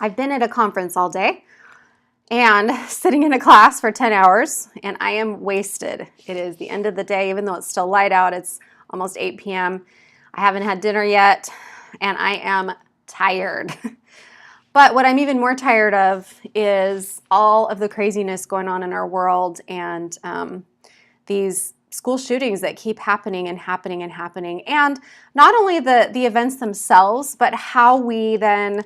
I've been at a conference all day and sitting in a class for 10 hours, and I am wasted. It is the end of the day, even though it's still light out. It's almost 8 p.m. I haven't had dinner yet, and I am tired. But what I'm even more tired of is all of the craziness going on in our world and these school shootings that keep happening and happening and happening. And not only the events themselves, but how we then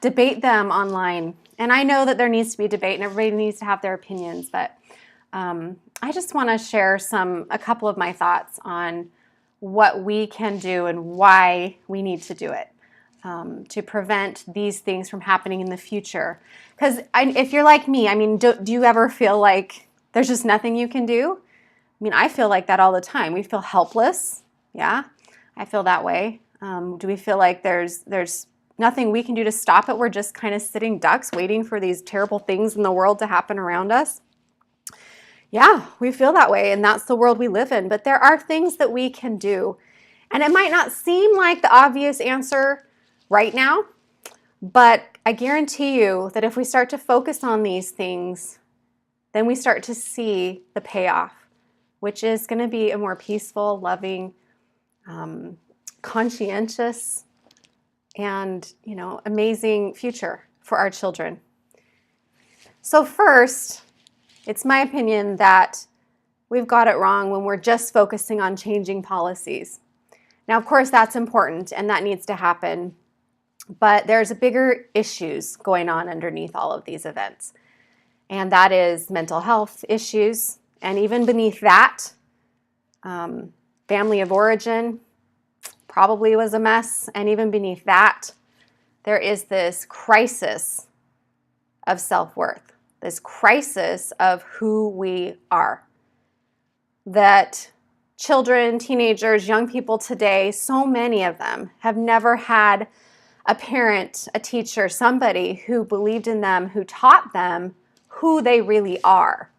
debate them online. And I know that there needs to be debate and everybody needs to have their opinions, but I just want to share a couple of my thoughts on what we can do and why we need to do it to prevent these things from happening in the future. Because if you're like me, I mean, do you ever feel like there's just nothing you can do? I mean, I feel like that all the time. We feel helpless. Yeah, I feel that way. Do we feel like there's nothing we can do to stop it? We're just kind of sitting ducks waiting for these terrible things in the world to happen around us. Yeah, we feel that way, and that's the world we live in. But there are things that we can do. And it might not seem like the obvious answer right now, but I guarantee you that if we start to focus on these things, then we start to see the payoff, which is going to be a more peaceful, loving, conscientious, and amazing future for our children. So first, it's my opinion that we've got it wrong when we're just focusing on changing policies. Now, of course, that's important and that needs to happen, but there's bigger issues going on underneath all of these events, and that is mental health issues, and even beneath that, family of origin probably was a mess, and even beneath that, there is this crisis of self-worth, this crisis of who we are. That children, teenagers, young people today, so many of them have never had a parent, a teacher, somebody who believed in them, who taught them who they really are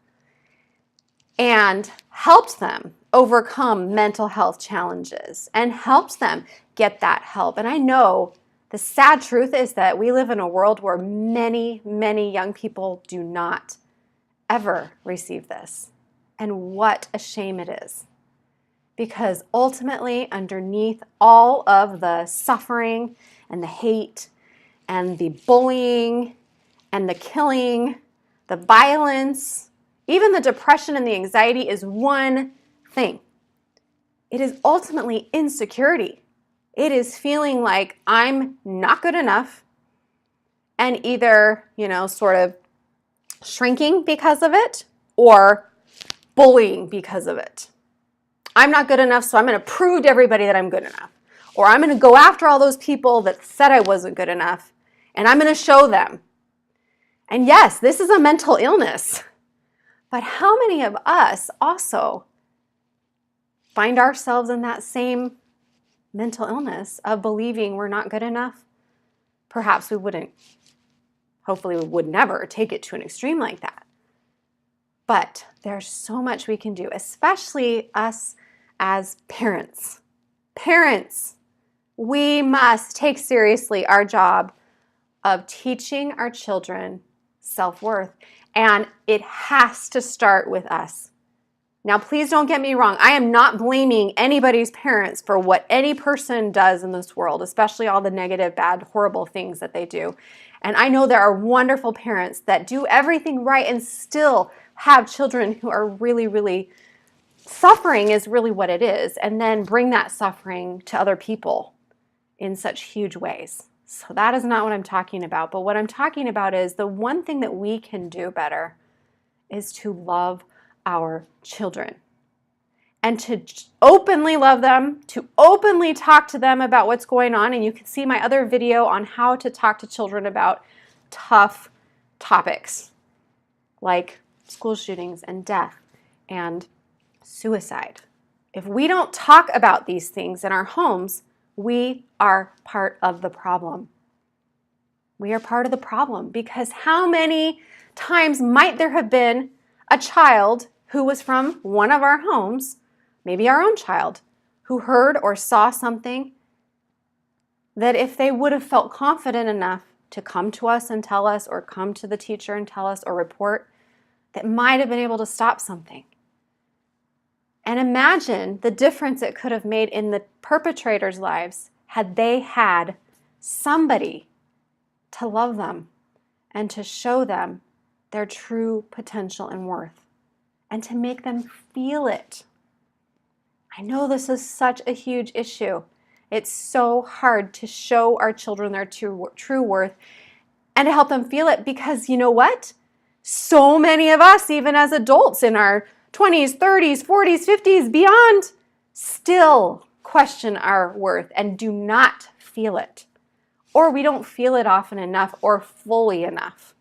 and helped them overcome mental health challenges and helped them get that help. And I know the sad truth is that we live in a world where many, many young people do not ever receive this. And what a shame it is. Because ultimately, underneath all of the suffering and the hate and the bullying and the killing, the violence, even the depression and the anxiety is one thing. It is ultimately insecurity. It is feeling like I'm not good enough and either, sort of shrinking because of it or bullying because of it. I'm not good enough, so I'm going to prove to everybody that I'm good enough. Or I'm going to go after all those people that said I wasn't good enough, and I'm going to show them. And yes, this is a mental illness. But how many of us also find ourselves in that same mental illness of believing we're not good enough? Perhaps we wouldn't. Hopefully we would never take it to an extreme like that. But there's so much we can do, especially us as parents. Parents, we must take seriously our job of teaching our children self-worth, and it has to start with us. Now, please don't get me wrong. I am not blaming anybody's parents for what any person does in this world, especially all the negative, bad, horrible things that they do. And I know there are wonderful parents that do everything right and still have children who are really, really suffering is really what it is, and then bring that suffering to other people in such huge ways. So that is not what I'm talking about. But what I'm talking about is the one thing that we can do better is to love our children and to openly love them, to openly talk to them about what's going on. And you can see my other video on how to talk to children about tough topics like school shootings and death and suicide. If we don't talk about these things in our homes, we are part of the problem. We are part of the problem because how many times might there have been a child who was from one of our homes, maybe our own child, who heard or saw something that if they would have felt confident enough to come to us and tell us, or come to the teacher and tell us, or report, that might have been able to stop something. And imagine the difference it could have made in the perpetrators' lives had they had somebody to love them and to show them their true potential and worth, and to make them feel it. I know this is such a huge issue. It's so hard to show our children their true worth and to help them feel it, because you know what? So many of us, even as adults in our 20s, 30s, 40s, 50s, beyond, still question our worth and do not feel it. Or we don't feel it often enough or fully enough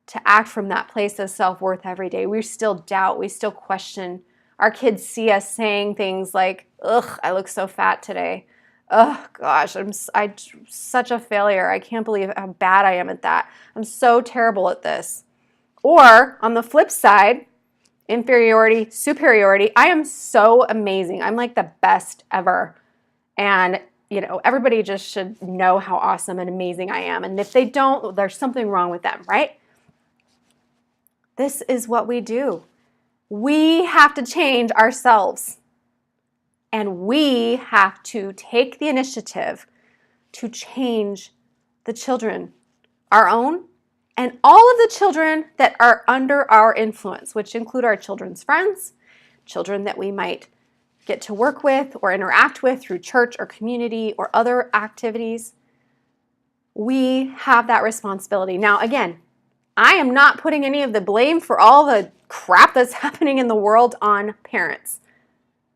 to act from that place of self-worth every day. We still doubt, we still question. Our kids see us saying things like, ugh, I look so fat today. Oh gosh, I'm such a failure. I can't believe how bad I am at that. I'm so terrible at this. Or on the flip side, inferiority, superiority. I am so amazing. I'm like the best ever. And everybody just should know how awesome and amazing I am. And if they don't, there's something wrong with them, right? This is what we do. We have to change ourselves. And we have to take the initiative to change the children, our own, and all of the children that are under our influence, which include our children's friends, children that we might get to work with or interact with through church or community or other activities. We have that responsibility. Now, again, I am not putting any of the blame for all the crap that's happening in the world on parents,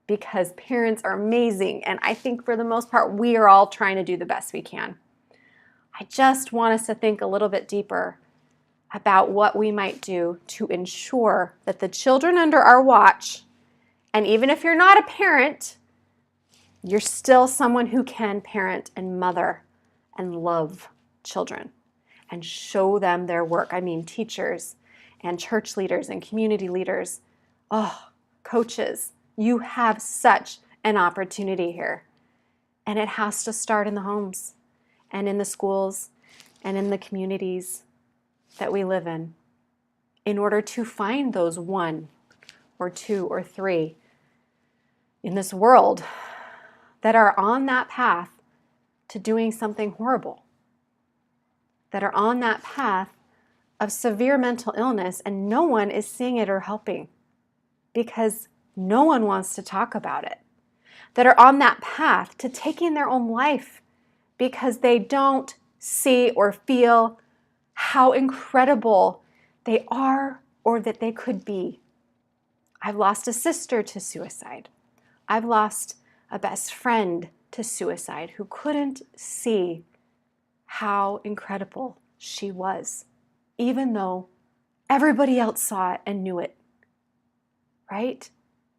because parents are amazing, and I think for the most part, we are all trying to do the best we can. I just want us to think a little bit deeper about what we might do to ensure that the children under our watch, and even if you're not a parent, you're still someone who can parent and mother and love children and show them their work. I mean, teachers and church leaders and community leaders, coaches. You have such an opportunity here. And it has to start in the homes and in the schools and in the communities that we live in order to find those 1 or 2 or 3 in this world that are on that path to doing something horrible, that are on that path of severe mental illness, and no one is seeing it or helping because no one wants to talk about it, that are on that path to taking their own life because they don't see or feel how incredible they are or that they could be. I've lost a sister to suicide. I've lost a best friend to suicide who couldn't see how incredible she was, even though everybody else saw it and knew it, right?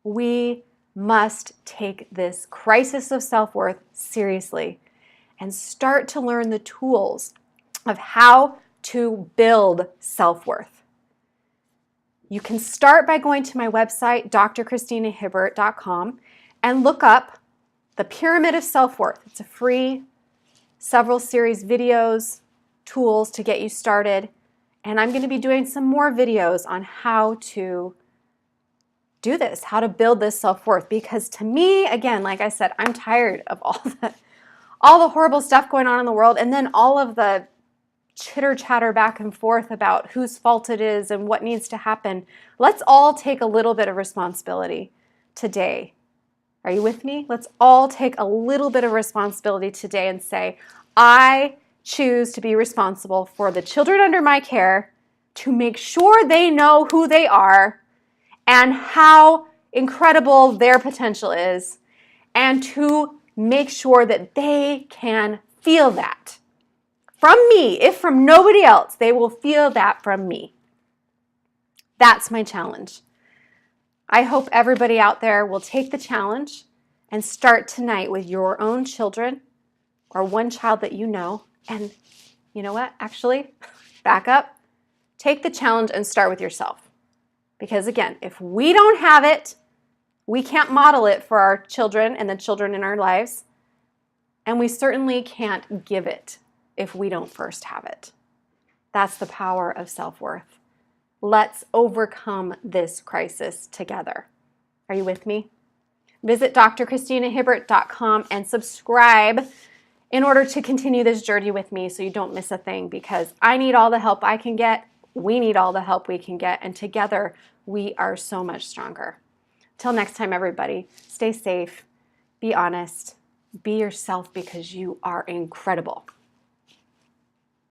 We must take this crisis of self-worth seriously and start to learn the tools of how to build self-worth. You can start by going to my website, drchristinahibbert.com, and look up the Pyramid of Self-Worth. It's a free several series videos, tools to get you started. And I'm going to be doing some more videos on how to do this, how to build this self-worth. Because to me, again, like I said, I'm tired of all the horrible stuff going on in the world, and then all of the chitter chatter back and forth about whose fault it is and what needs to happen. Let's all take a little bit of responsibility today. Are you with me? Let's all take a little bit of responsibility today and say, I choose to be responsible for the children under my care, to make sure they know who they are and how incredible their potential is, and to make sure that they can feel that from me. If from nobody else, they will feel that from me. That's my challenge. I hope everybody out there will take the challenge and start tonight with your own children or one child that you know. And you know what? Actually, back up. Take the challenge and start with yourself. Because again, if we don't have it, we can't model it for our children and the children in our lives. And we certainly can't give it if we don't first have it. That's the power of self-worth. Let's overcome this crisis together. Are you with me? Visit drchristinahibbert.com and subscribe in order to continue this journey with me so you don't miss a thing, because I need all the help I can get. We need all the help we can get, and together we are so much stronger. Till next time, everybody, stay safe, be honest, be yourself, because you are incredible.